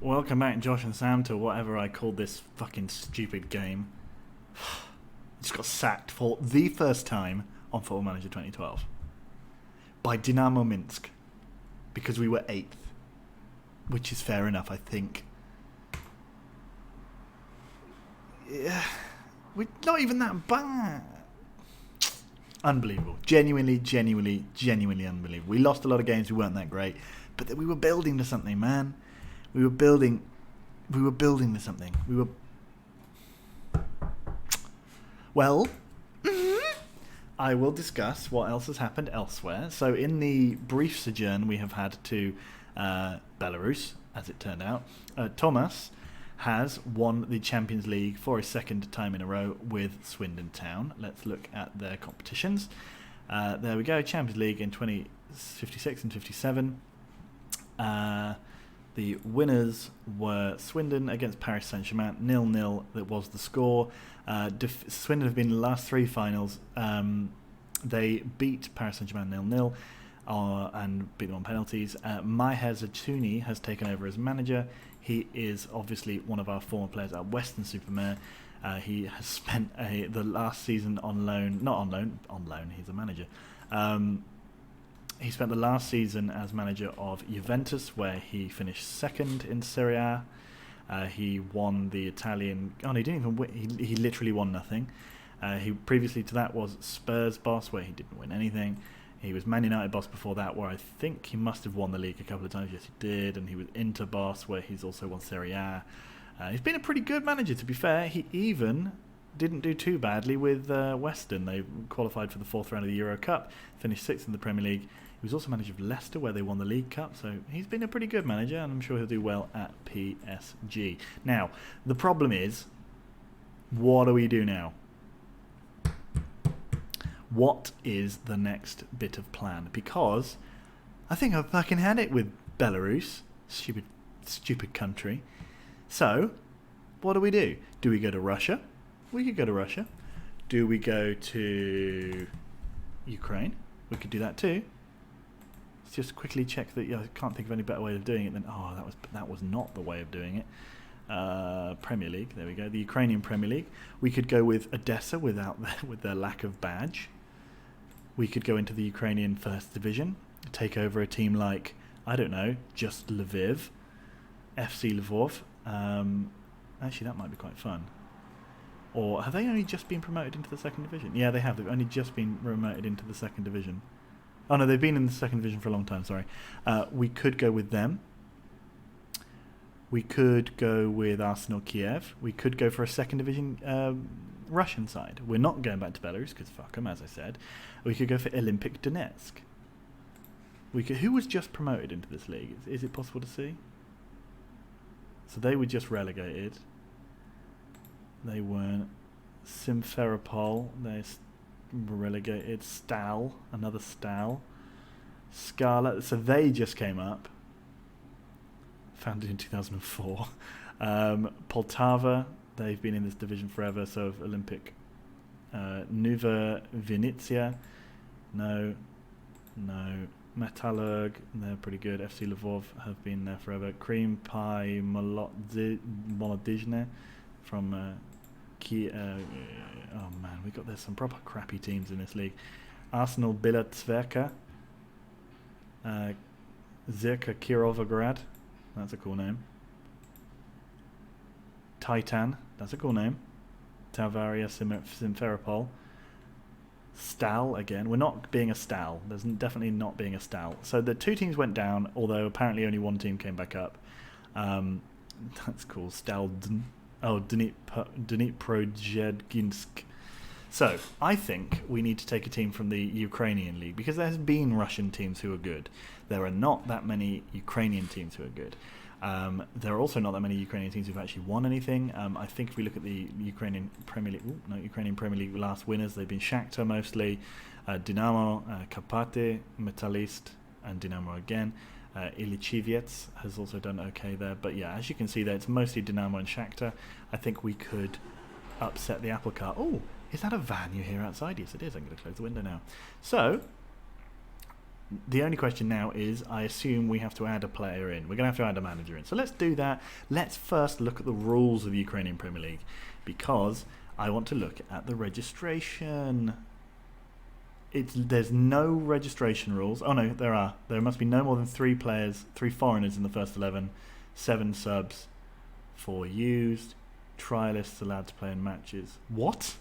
Welcome back, Josh and Sam, to whatever I called this fucking stupid game. Just got sacked for the first time on Football Manager 2012 by Dynamo Minsk because we were 8th, which is fair enough, I think. Yeah, we're not even that bad. Unbelievable. Genuinely unbelievable. We lost a lot of games, we weren't that great, but we were building to something, man. We were building to something. Well, I will discuss what else has happened elsewhere. So in the brief sojourn we have had to Belarus, as it turned out, Thomas has won the Champions League for a second time in a row with Swindon Town. Let's look at their competitions. There we go, Champions League in 2056 and 57. The winners were Swindon against Paris Saint-Germain, 0-0. That was the score. Swindon have been in the last 3 finals. They beat Paris Saint-Germain 0-0 and beat them on penalties. Maher Zatuni has taken over as manager. He is obviously one of our former players at Western-super-Mare. He has spent the last season on loan. Not on loan, he's a manager. He spent the last season as manager of Juventus, where he finished 2nd in Serie A. He won the Italian... Oh, he didn't even win. He literally won nothing. He previously to that was Spurs boss, where he didn't win anything. He was Man United boss before that, where I think he must have won the league a couple of times. Yes, he did. And he was Inter boss, where he's also won Serie A. He's been a pretty good manager, to be fair. He even didn't do too badly with Western. They qualified for the 4th round of the Euro Cup, finished 6th in the Premier League. He was also manager of Leicester, where they won the League Cup, so he's been a pretty good manager, and I'm sure he'll do well at PSG. Now, the problem is, what do we do now? What is the next bit of plan? Because I think I've fucking had it with Belarus. Stupid country. So, what do? Do we go to Russia? We could go to Russia. Do we go to Ukraine? We could do that too. Let's just quickly check that. I can't think of any better way of doing it than... Oh, that was not the way of doing it. Premier League. There we go. The Ukrainian Premier League. We could go with Odessa with their lack of badge. We could go into the Ukrainian First Division, take over a team like, I don't know, just Lviv, FC Lvov. Actually, that might be quite fun. Or have they only just been promoted into the 2nd division? Yeah, they have. They've only just been promoted into the 2nd division. Oh no, they've been in the 2nd division for a long time, sorry. We could go with them. We could go with Arsenal Kiev. We could go for a 2nd division Russian side. We're not going back to Belarus, because fuck them, as I said. We could go for Olympic Donetsk. Who was just promoted into this league? Is it possible to see? So they were just relegated. They weren't. Simferopol, they were relegated. Stal, another Stal. Scala, so they just came up. Founded in 2004. Poltava, they've been in this division forever, so Olympic. Nuva Vinnytsia, no. Metallurg, they're pretty good. FC Lvov have been there forever. Cream Pie Molodizhne from oh man, there's some proper crappy teams in this league. Arsenal Bila Tverka, Zirka Kirovograd, that's a cool name. Titan, that's a cool name. Tavaria Simferopol. Stal again. We're not being a Stal. There's definitely not being a Stal. So the 2 teams went down, although apparently only 1 team came back up. That's cool. Staldn. Oh, Dniprojedginsk. So I think we need to take a team from the Ukrainian league, because there's been Russian teams who are good. There are not that many Ukrainian teams who are good. There are also not that many Ukrainian teams who've actually won anything. I think if we look at the Ukrainian Premier League last winners, they've been Shakhtar mostly, Dynamo, Karpaty, Metallist, and Dynamo again. Ilichivets has also done okay there, but yeah, as you can see there, it's mostly Dynamo and Shakhtar. I think we could upset the apple cart. Oh, is that a van you hear outside? Yes, it is. I'm going to close the window now. So The only question now is, I assume we have to add a player in. We're going to have to add a manager in. So let's do that. Let's first look at the rules of the Ukrainian Premier League, because I want to look at the registration. There's no registration rules. Oh no, there are. There must be no more than 3 players, 3 foreigners in the first 11, 7 subs, 4 used, trialists allowed to play in matches. What?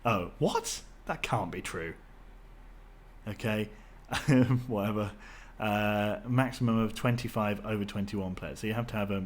Oh, what? That can't be true. Okay, whatever. Maximum of 25 over 21 players. So you have to have a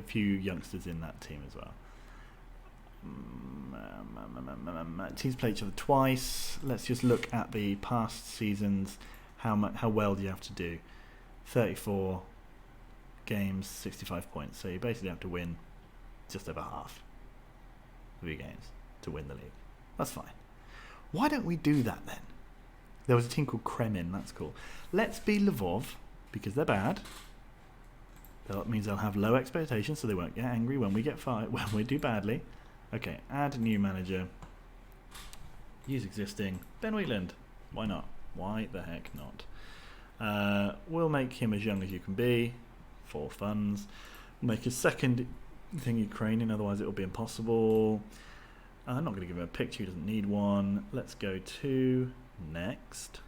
few youngsters in that team as well. Teams play each other twice. Let's just look at the past seasons. How well do you have to do? 34 games, 65 points. So you basically have to win just over half of your games to win the league. That's fine. Why don't we do that then? There was a team called Kremin. That's cool. Let's be Lvov, because they're bad. That means they'll have low expectations, so they won't get angry when we get fired, when we do badly. Okay, add new manager. Use existing. Ben Wheatland. Why not? Why the heck not? We'll make him as young as you can be. For funds. Make a second thing Ukrainian, otherwise it will be impossible. I'm not going to give him a picture, he doesn't need one. Let's go to next.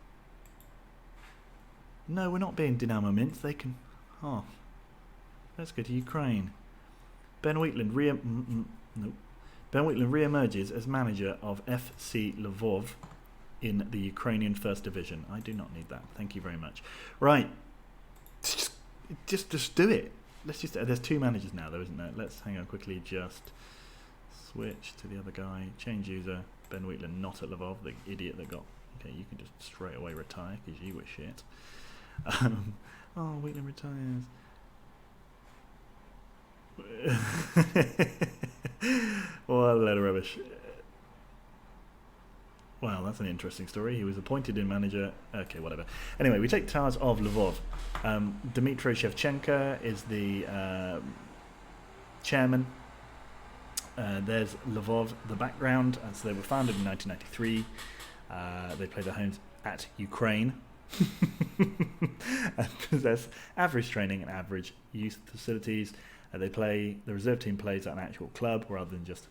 No, we're not being Dynamo Mints. They can... Oh. Let's go to Ukraine. Ben Wheatland nope. Ben Wheatland re-emerges as manager of FC Lvov in the Ukrainian First Division. I do not need that. Thank you very much. Right. Just do it. Let's just... There's 2 managers now, though, isn't there? Let's hang on quickly. Just switch to the other guy. Change user. Ben Wheatland not at Lvov, the idiot that got... Okay, you can just straight away retire because you were shit. Oh, Wheatland retires. What a load of rubbish. Well, that's an interesting story. He was appointed in manager. Okay, whatever. Anyway, we take charge of Lvov. Dmitry Shevchenko is the chairman. There's Lvov, the background. So they were founded in 1993. They play their homes at Ukraine. And possess average training and average youth facilities. The reserve team plays at an actual club rather than just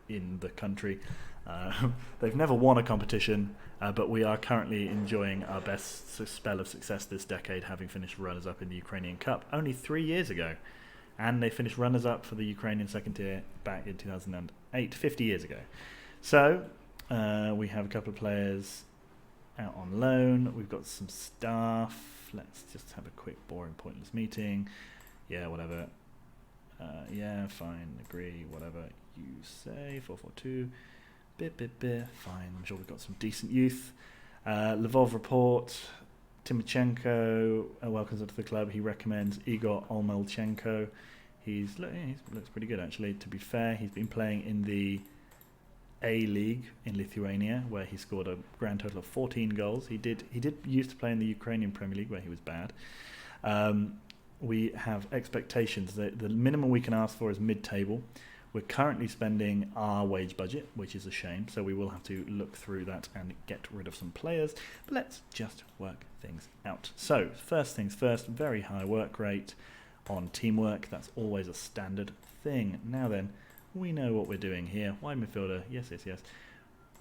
in the country. They've never won a competition, but we are currently enjoying our best spell of success this decade, having finished runners-up in the Ukrainian Cup only 3 years ago. And they finished runners-up for the Ukrainian second tier back in 2008, 50 years ago. So, we have a couple of players out on loan. We've got some staff. Let's just have a quick, boring, pointless meeting. Yeah, whatever. Yeah, fine, agree, whatever you say. 442. Fine, I'm sure we've got some decent youth. Lvov report. Timochenko welcomes up to the club. He recommends Igor Olmelchenko. He looks pretty good, actually. To be fair, he's been playing in the A League in Lithuania, where he scored a grand total of 14 goals. He did used to play in the Ukrainian Premier League, where he was bad. We have expectations. The minimum we can ask for is mid-table. We're currently spending our wage budget, which is a shame, so we will have to look through that and get rid of some players. But let's just work things out. So, first things first, very high work rate on teamwork. That's always a standard thing. Now then, we know what we're doing here. Wide midfielder, yes.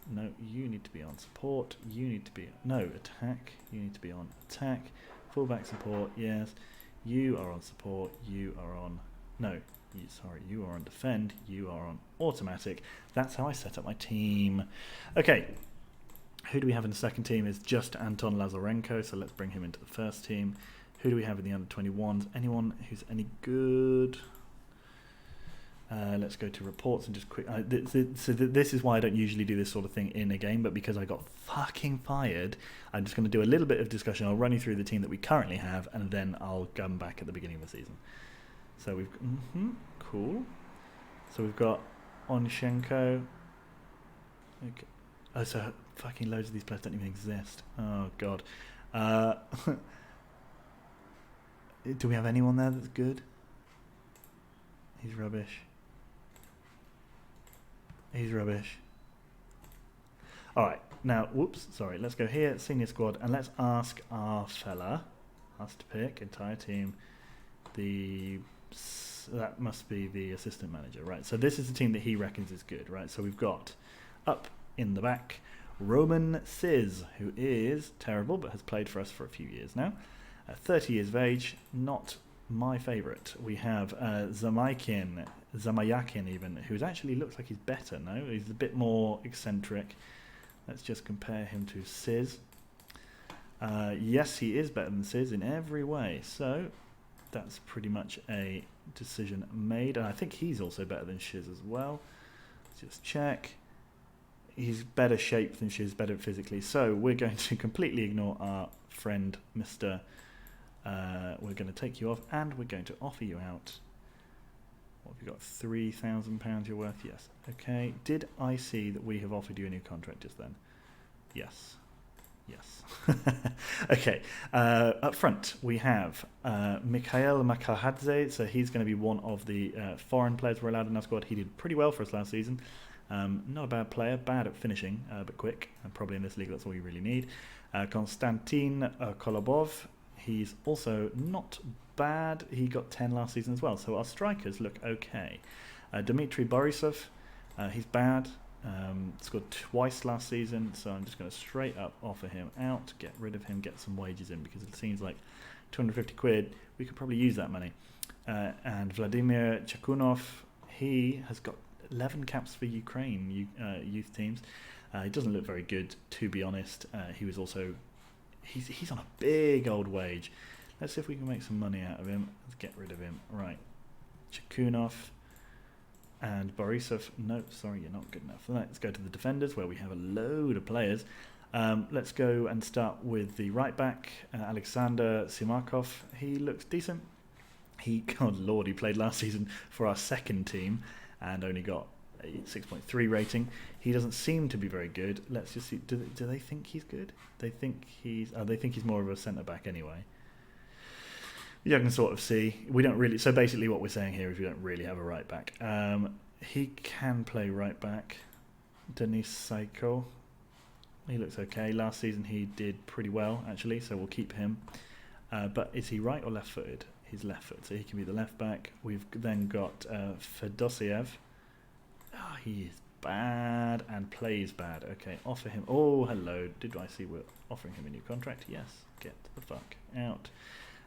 No, you need to be on support. You need to be... No, attack. You need to be on attack. Fullback support, yes. You are on support. You are on... No, you are on defend. You are on automatic. That's how I set up my team. Okay. Who do we have in the second team? Is just Anton Lazarenko, so let's bring him into the first team. Who do we have in the under-21s? Anyone who's any good? Let's go to reports and just quick... this is why I don't usually do this sort of thing in a game, but because I got fucking fired, I'm just going to do a little bit of discussion. I'll run you through the team that we currently have, and then I'll come back at the beginning of the season. So we've... cool. So we've got Onchenko. Okay. Oh, so fucking loads of these players don't even exist. Oh, God. Do we have anyone there that's good? He's rubbish. All right, now, whoops, sorry. Let's go here, senior squad, and let's ask our fella, us to pick, entire team, that must be the assistant manager, right? So this is the team that he reckons is good, right? So we've got, up in the back, Roman Sis, who is terrible, but has played for us for a few years now. 30 years of age, not my favourite. We have Zamayakin even, who actually looks like he's better, no? He's a bit more eccentric. Let's just compare him to Sis. Yes, he is better than Sis in every way, so that's pretty much a decision made. And I think he's also better than Shiz as well. Let's just check. He's better shaped than Shiz, better physically. So we're going to completely ignore our friend, Mr. We're going to take you off, and we're going to offer you out. What have you got? £3,000 you're worth? Yes. Okay. Did I see that we have offered you a new contract just then? Yes. Yes. Okay. Up front, we have Mikhail Makahadze. So he's going to be one of the foreign players we're allowed in our squad. He did pretty well for us last season. Not a bad player, bad at finishing, but quick. And probably in this league, that's all you really need. Konstantin Kolobov. He's also not bad. He got 10 last season as well. So our strikers look okay. Dmitry Borisov. He's bad. Scored twice last season, so I'm just going to straight up offer him out, get rid of him, get some wages in, because it seems like 250 quid, we could probably use that money. And Vladimir Chakunov, he has got 11 caps for Ukraine youth teams. He doesn't look very good, to be honest. He was also, he's on a big old wage. Let's see if we can make some money out of him. Let's get rid of him. Right, Chakunov. And Borisov, no, sorry, you're not good enough. Let's go to the defenders, where we have a load of players. Let's go and start with the right back, Alexander Simakov. He looks decent. God lord, he played last season for our second team and only got a 6.3 rating. He doesn't seem to be very good. Let's just see. Do they think he's good? They think he's more of a centre back anyway. You can sort of see. We don't really. So basically, what we're saying here is we don't really have a right back. He can play right back. Denis Saiko. He looks okay. Last season he did pretty well actually, so we'll keep him. But is he right or left-footed? He's left-footed, so he can be the left back. We've then got Fedosiev. Oh, he is bad and plays bad. Okay, offer him. Oh, hello. Did I see we're offering him a new contract? Yes. Get the fuck out.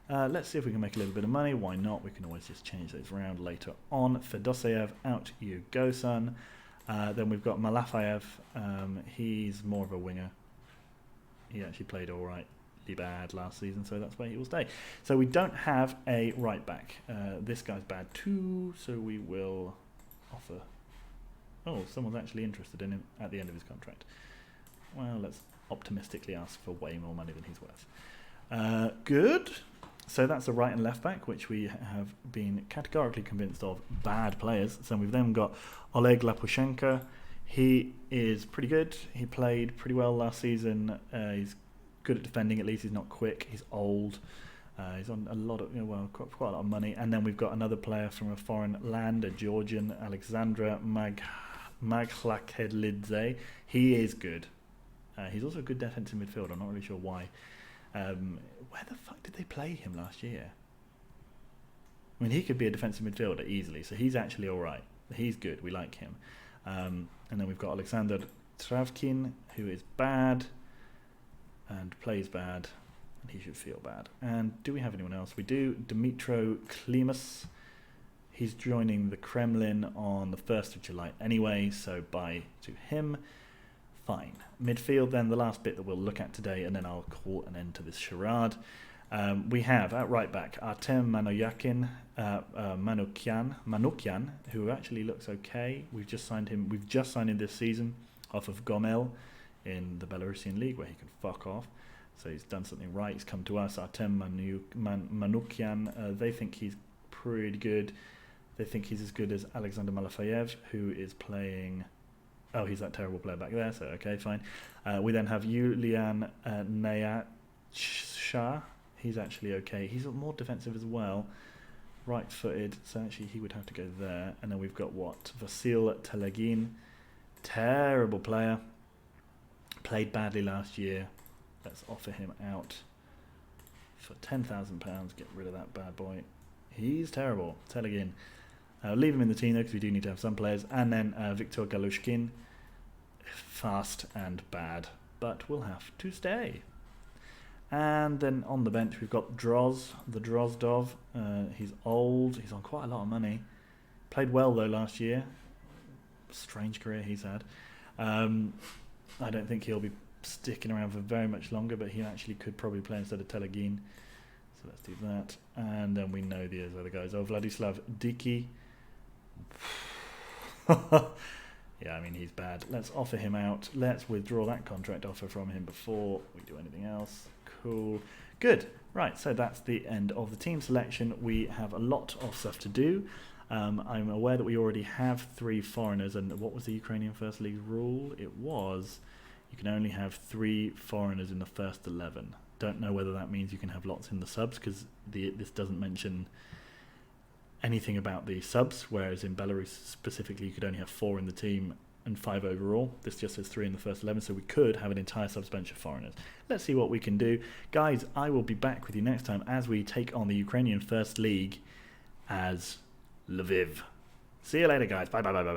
Let's see if we can make a little bit of money. Why not? We can always just change those around later on. Fedosiev, out you go, son. Then we've got Malafayev. He's more of a winger. He actually played all right, bad last season, so that's where he will stay. So we don't have a right back. This guy's bad too, so we will offer. Oh, someone's actually interested in him at the end of his contract. Well, let's optimistically ask for way more money than he's worth. Good. So that's the right and left back, which we have been categorically convinced of bad players. So we've then got Oleg Lapushenko. He is pretty good. He played pretty well last season. He's good at defending, at least. He's not quick. He's old. He's on a lot of, quite a lot of money. And then we've got another player from a foreign land, a Georgian, Alexandra Maghlakedlidze. He is good. He's also a good defensive midfielder. I'm not really sure why. Where the fuck did they play him last year? I mean, he could be a defensive midfielder easily, so he's actually all right. He's good. We like him. And then we've got Alexander Travkin, who is bad and plays bad, and he should feel bad. And do we have anyone else? We do. Dmitro Klimas. He's joining the Kremlin on the 1st of July anyway, so bye to him. Fine. Midfield, then, the last bit that we'll look at today, and then I'll call an end to this charade. We have, at right back, Artem Manukyan, who actually looks okay. We've just signed him. We've just signed him this season off of Gomel in the Belarusian league, where he can fuck off. So he's done something right. He's come to us. Artem Manukyan, they think he's pretty good. They think he's as good as Alexander Malafayev, who is playing... Oh, he's that terrible player back there, so okay, fine. We then have Yulian Nayatsha. He's actually okay. He's more defensive as well. Right-footed, so actually he would have to go there. And then we've got what? Vasil Telegin. Terrible player. Played badly last year. Let's offer him out for £10,000. Get rid of that bad boy. He's terrible. Telegin. Leave him in the team though, because we do need to have some players. And then Viktor Galushkin. Fast and bad, but will have to stay. And then on the bench we've got Droz, the Drozdov. He's old. He's on quite a lot of money. Played well though last year. Strange career he's had. I don't think he'll be sticking around for very much longer, but he actually could probably play instead of Telegin. So let's do that. And then we know the other guys. Oh, Vladislav Diki. Yeah, I mean, he's bad. Let's offer him out. Let's withdraw that contract offer from him before we do anything else. Cool. Good. Right, so that's the end of the team selection. We have a lot of stuff to do. I'm aware that we already have 3 foreigners, and what was the Ukrainian First League rule? It was you can only have 3 foreigners in the first 11. Don't know whether that means you can have lots in the subs, because this doesn't mention anything about the subs, whereas in Belarus specifically you could only have 4 in the team and 5 overall. This just says 3 in the first 11, so we could have an entire subs bench of foreigners. Let's see what we can do. Guys, I will be back with you next time as we take on the Ukrainian First League as Lviv. See you later, guys. Bye, bye, bye, bye.